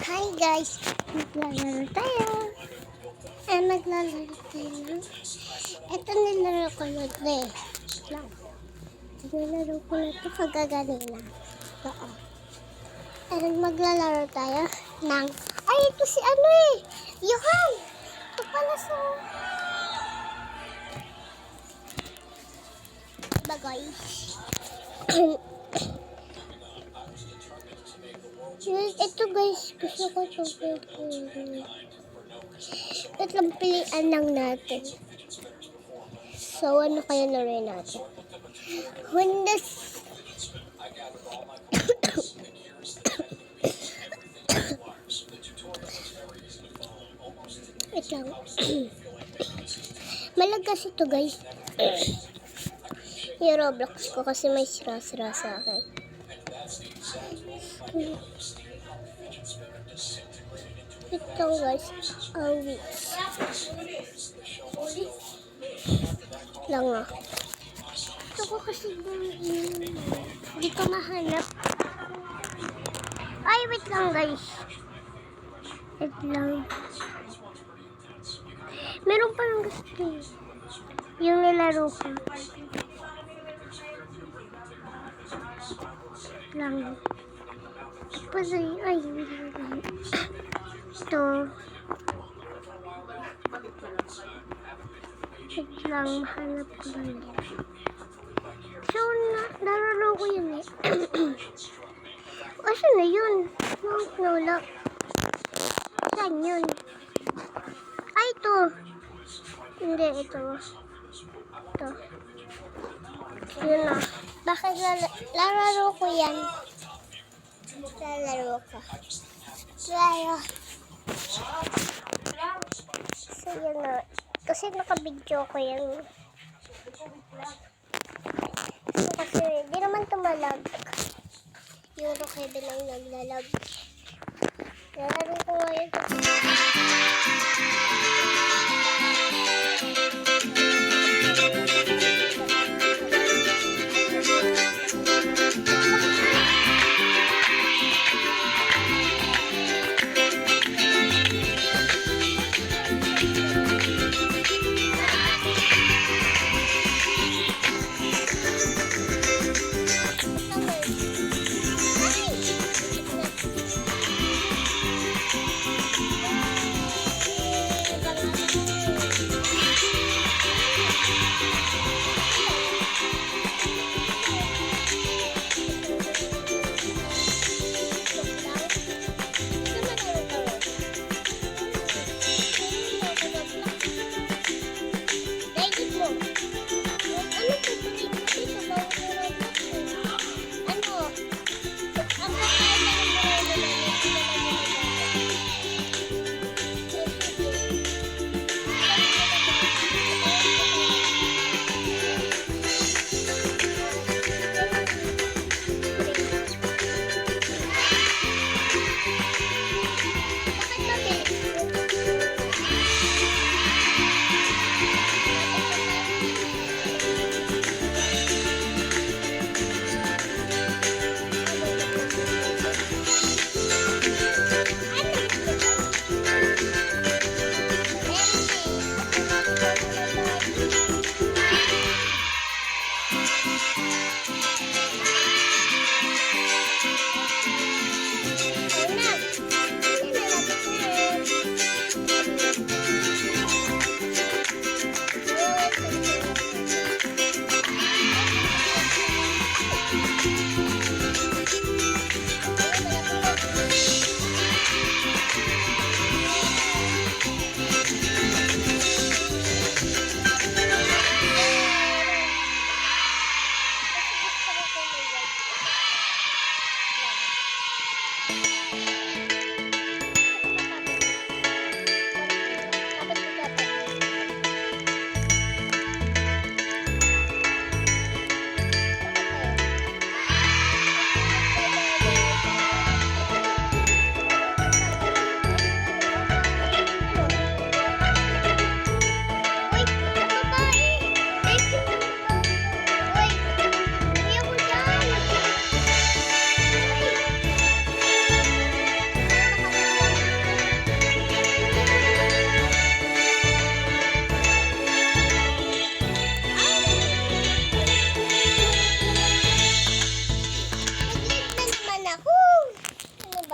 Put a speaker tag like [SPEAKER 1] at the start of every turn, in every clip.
[SPEAKER 1] Hi guys! Maglalaro tayo. Maglalaro tayo lang. Ito nilaro ko na ito eh. Lang. Nilaro ko na ito kagaganina. Oo. Maglalaro tayo ng... Ay, ito si ano eh! Johan! Ito pala sa... Diba guys? Ito guys, gusto ko ito. Ito lang pilian lang natin. So, ano kaya laruin natin? Hondas. Wait lang. Malagas ito guys. Yung Roblox ko kasi may sira-sira sa akin. Ito guys, lang ah. Ito ko kasi hindi ko mahanap. Ay, wait lang guys. Wait lang. Meron pa lang gusto yung nilaro ko. Lang. Ay, ito. Wait lang, mahanap ko lang. So, nararo ko yun eh. Asan na yun? Nawala. Saan yun? Ay, ito. Hindi, ito. Ito. Yun na. Bakit lalaro ko yan? Lalaro ko. Laro. So, yun na. Kasi nakabidyo ko yan. So, kasi di naman tumalag. Yung Rockheaven lang naglalag. Lalaro ko ngayon.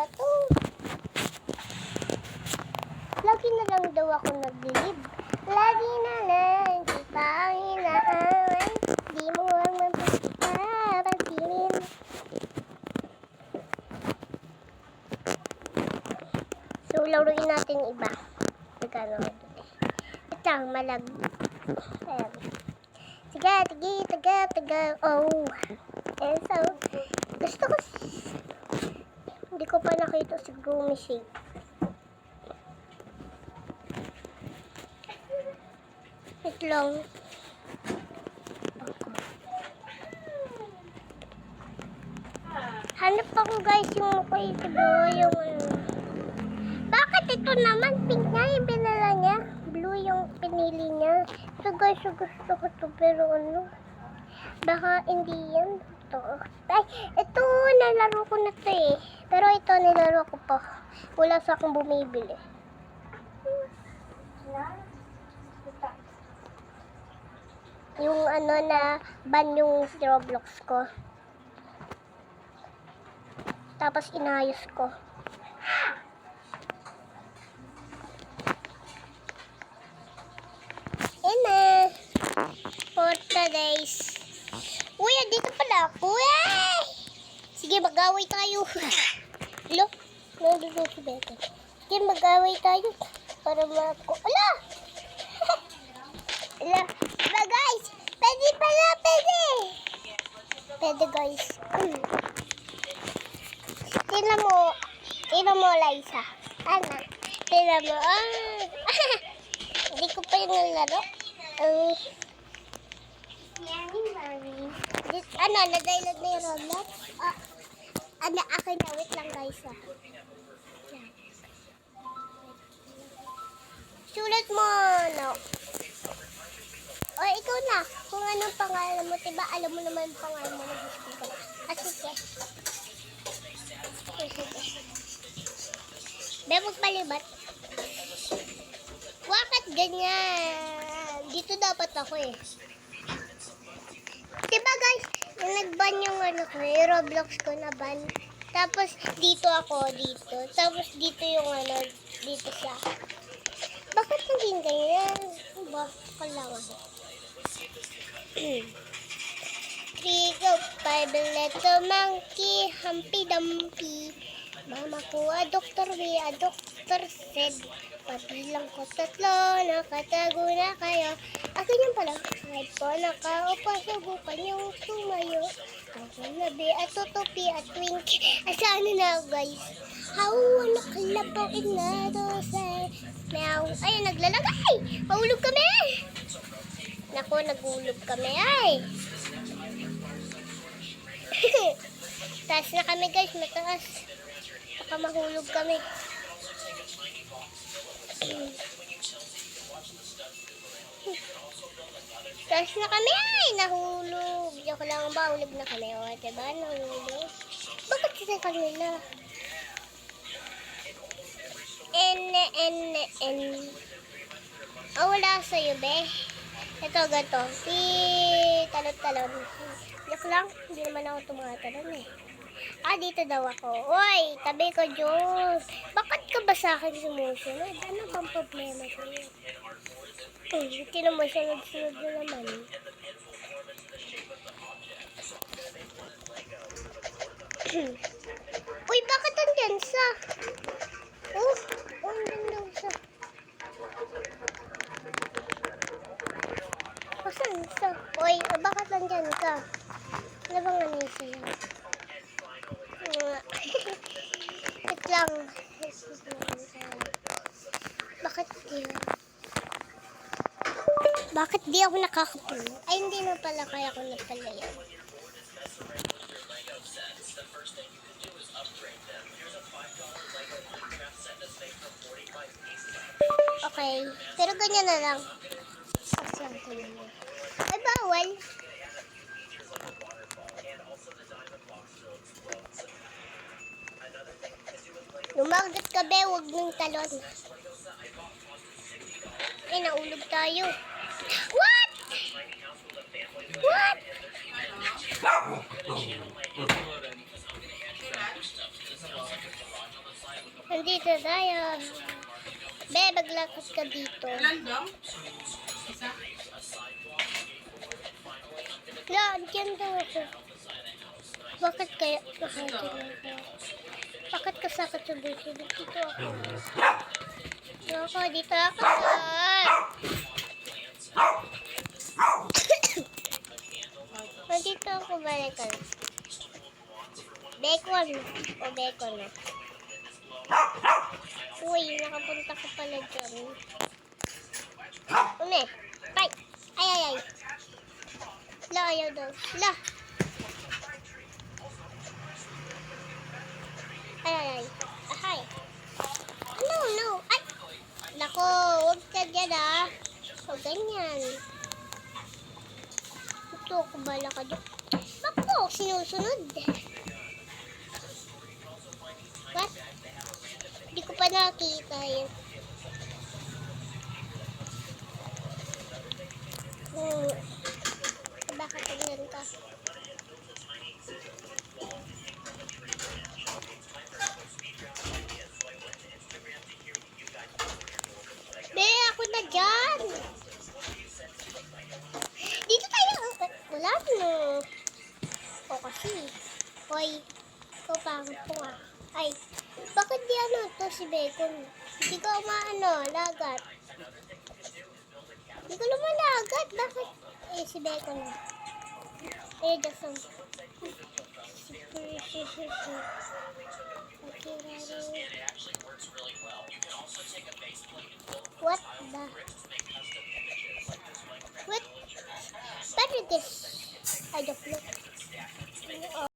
[SPEAKER 1] ba to? Lagi na lang daw ako naglilib. Lagi na lang, di pa ang inaawan. Di mo ang mapapapansin. So, laruin natin iba. Nagkano ko dun eh. Ito, malag. Ayan. Tiga, tigi, tiga, tiga. Oh. And so, gusto ko hindi ko pa nakita si Gumi Shake. Wait lang. Hanap ako guys yung mukha ito yung bakit ito naman pink nga yung pinala niya? Blue yung pinili niya. So guys, so gusto ko to pero ano? Baka hindi yan. Ito. Ay, ito nalaro ko na to eh. Pero ito nilaro ko pa. Wala sa akong bumibili. Yung ano na ban yung Roblox ko. Tapos inayos ko. Ina. For today's. Uy, dito pala ako eh. Sige, mag-away tayo. Hello? Nandito si Bete. Sige, mag-away tayo. Para mako. Ala! Ala. Diba guys? Pwede pala, pwede. Pwede guys. Tingnan mo, Liza. Ano? Tingnan mo. Hindi ko pa yung nalaro. Ano, nadialog na yung Roblox? Ano, akin na. Wait lang guys Sulat mo, no? O, ikaw na. Kung anong pangalan mo, diba? Alam mo naman yung pangalan mo. Sige. Be, magpalibat. Bakit ganyan? Dito dapat ako eh. Diba guys, nag-ban yung ano ko, yung Roblox ko na ban. Tapos dito ako, dito. Tapos dito yung ano, dito siya. Bakit naging ganyan? Diba? Kailangan. 3 go, 5 little monkey, Humpy Dumpy. Mama ko a doctor, we a doctor said. Pabilang ko 3, nakatago na kayo. Akin yan pala, kahit po nakaupa, subukan yung sumayo. Ako na be, at tutupi, at twink. Asaan na guys? How, nakalabaw inadosay. Meow, ayun, naglalagay. Mahulog kami. Naku, nagulog kami, ay. Taas na kami guys, mataas. Baka mahulog kami. Taas na kami, ay, nahulog. Joke lang ba, hulog na kami. O, diba, nahulog. Bakit sila kanila? Oh, wala sa'yo, be. Ito, gato. Talon-talon. Joke lang, hindi naman ako tumatalon eh. Dito daw ako. Uy, tabi ko, Diyos. Bakit ka ba sa akin sumusunod? Ano bang problema sa'yo? Hindi naman sunod-sunod na naman. Uy, bakit andyan sa? Andyan daw sa. Saan sa? Uy, bakit andyan ka? Ano bang ano sa'yo? Wait lang. Bakit di ako nakakapulo? Ay, hindi na pala kaya ko nagpalayo. Okay. Pero ganyan na lang. Ay, bawal. Lumagat ka, be. Huwag ng talon. Ay, naulog tayo. What? What? Nandito tayo. Be, maglakad ka dito. La, andyan daw ako. Bakit kaya nakandyan ako? Bakit kasakit sa buso? Dito ako. Dito ako. Nandito ako, balikan. Bacon. O bacon na. Uy, nakapunta ka pala dyan. Ume. Tay. Ay. La, ayaw daw. La. Ay. Ahay. No. Ay. Nako, huwag ka dyan ah. Huwag ganyan. Ito, kubala ka dyan. Bako, sinusunod. What? Hindi ko pa nakita yun. Baka tignan ka. Be, ako na dyan. Dito tayo. Wala no. O kasi. Hoy. Ikaw pangit ko nga. Ay. Bakit di ano to si Bacon? Hindi ko lagat. Hindi ko naman lagat. Bakit? Si Bacon na. Just some. What the? What? Better this. I don't know.